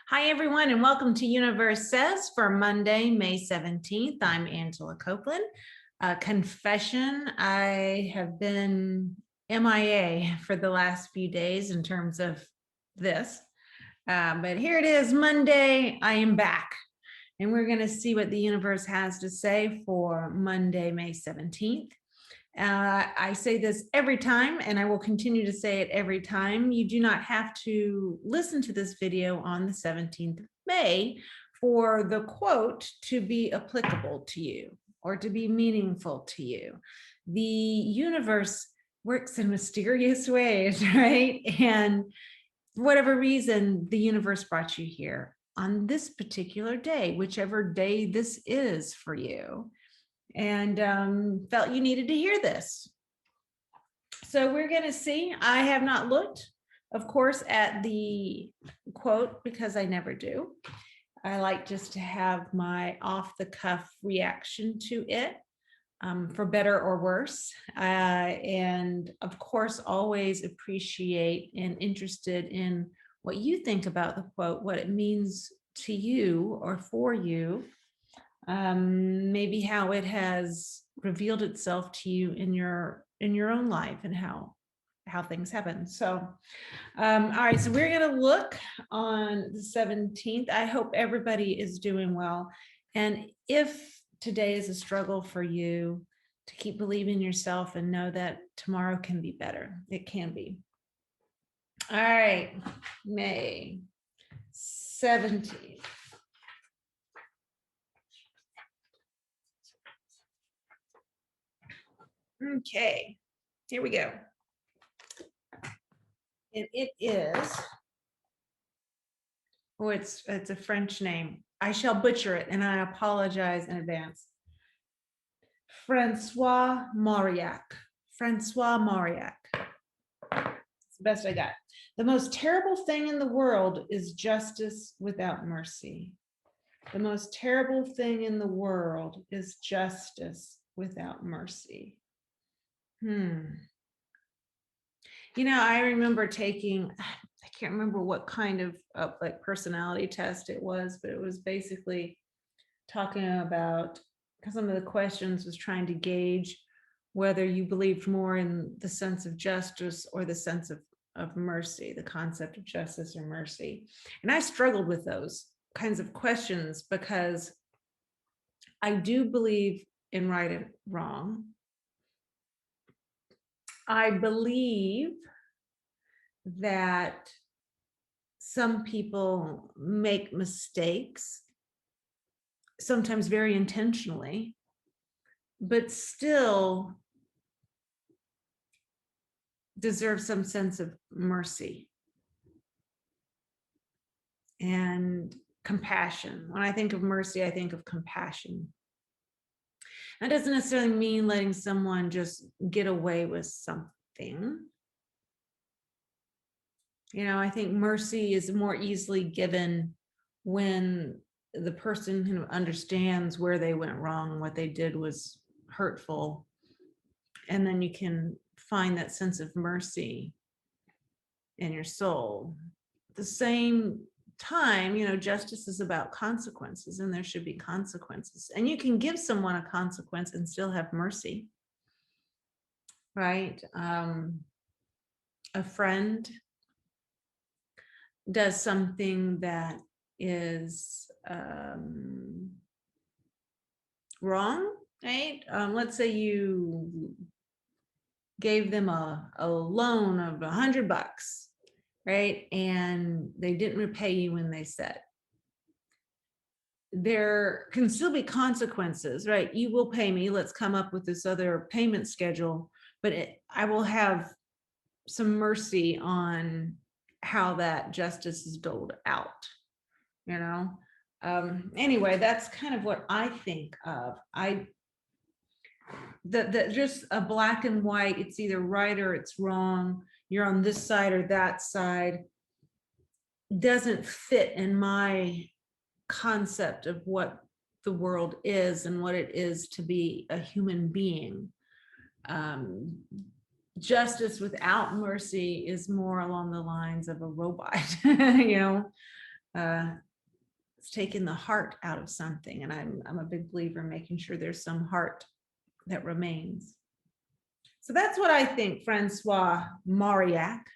Hi, everyone, and welcome to Universe Says for Monday, May 17th. I'm Angela Copeland. Confession, I have been MIA for the last few days in terms of this. But here it is, Monday, I am back. And we're going to see what the universe has to say for Monday, May 17th. I say this every time, and I will continue to say it every time. You do not have to listen to this video on the 17th of May for the quote to be applicable to you or to be meaningful to you. The universe works in mysterious ways, right? And for whatever reason, the universe brought you here on this particular day, whichever day this is for you, and felt you needed to hear this. So we're going to see. I have not looked, of course, at the quote because I never do. I like just to have my off-the-cuff reaction to it, for better or worse. And of course, always appreciate and interested in what you think about the quote, what it means to you or for you. Maybe how it has revealed itself to you in your own life and how things happen. So all right, so we're going to look on the 17th. I hope everybody is doing well, and if today is a struggle for you, to keep believing in yourself and know that tomorrow can be better. It can be. All right, May 17th. Okay, here we go. And it is, oh, it's a French name. I shall butcher it, and I apologize in advance. Francois Mauriac. Francois Mauriac. It's the best I got. The most terrible thing in the world is justice without mercy. The most terrible thing in the world is justice without mercy. You know, I remember taking, I can't remember what kind of like personality test it was, but it was basically talking about, because some of the questions was trying to gauge whether you believed more in the sense of justice or the sense of mercy, the concept of justice or mercy. And I struggled with those kinds of questions because I do believe in right and wrong. I believe that some people make mistakes, sometimes very intentionally, but still deserve some sense of mercy and compassion. When I think of mercy, I think of compassion. That doesn't necessarily mean letting someone just get away with something. You know, I think mercy is more easily given when the person who understands where they went wrong, what they did was hurtful, and then you can find that sense of mercy in your soul. At the same time, you know, justice is about consequences, and there should be consequences. And you can give someone a consequence and still have mercy, right? A friend does something that is wrong, right? Let's say you gave them a loan of $100, right? And they didn't repay you when they said. There can still be consequences, right? You will pay me. Let's come up with this other payment schedule, but I will have some mercy on how that justice is doled out, you know? Anyway, that's kind of what I think of. Just a black and white, it's either right or it's wrong, you're on this side or that side, doesn't fit in my concept of what the world is and what it is to be a human being. Justice without mercy is more along the lines of a robot, you know, it's taken the heart out of something. And I'm a big believer in making sure there's some heart that remains. So that's what I think Francois Mauriac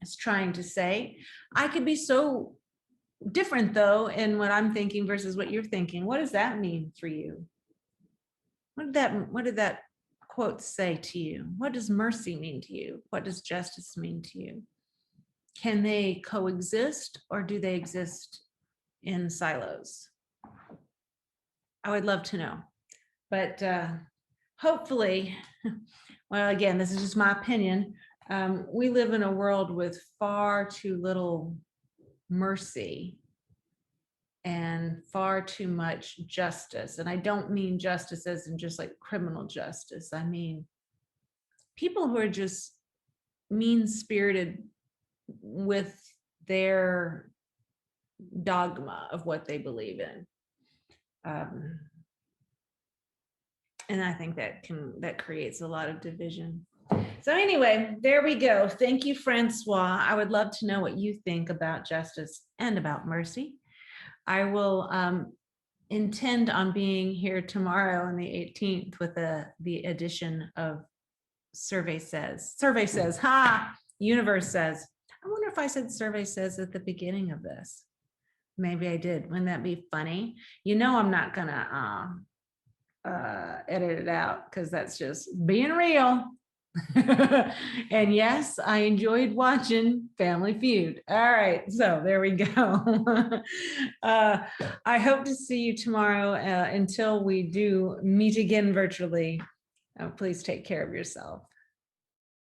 is trying to say. I could be so different though in what I'm thinking versus what you're thinking. What does that mean for you? What did that quote say to you? What does mercy mean to you? What does justice mean to you? Can they coexist, or do they exist in silos? I would love to know. But hopefully, well, again, this is just my opinion. We live in a world with far too little mercy and far too much justice. And I don't mean justice as in just like criminal justice. I mean people who are just mean-spirited with their dogma of what they believe in. And I think that creates a lot of division. So anyway, there we go. Thank you, Francois. I would love to know what you think about justice and about mercy. I will intend on being here tomorrow on the 18th with the edition of Survey Says. Survey Says, ha, Universe Says. I wonder if I said Survey Says at the beginning of this. Maybe I did. Wouldn't that be funny? You know, I'm not gonna edit it out because that's just being real. And yes, I enjoyed watching Family Feud. All right, so there we go. I hope to see you tomorrow. Until we do meet again virtually, please take care of yourself.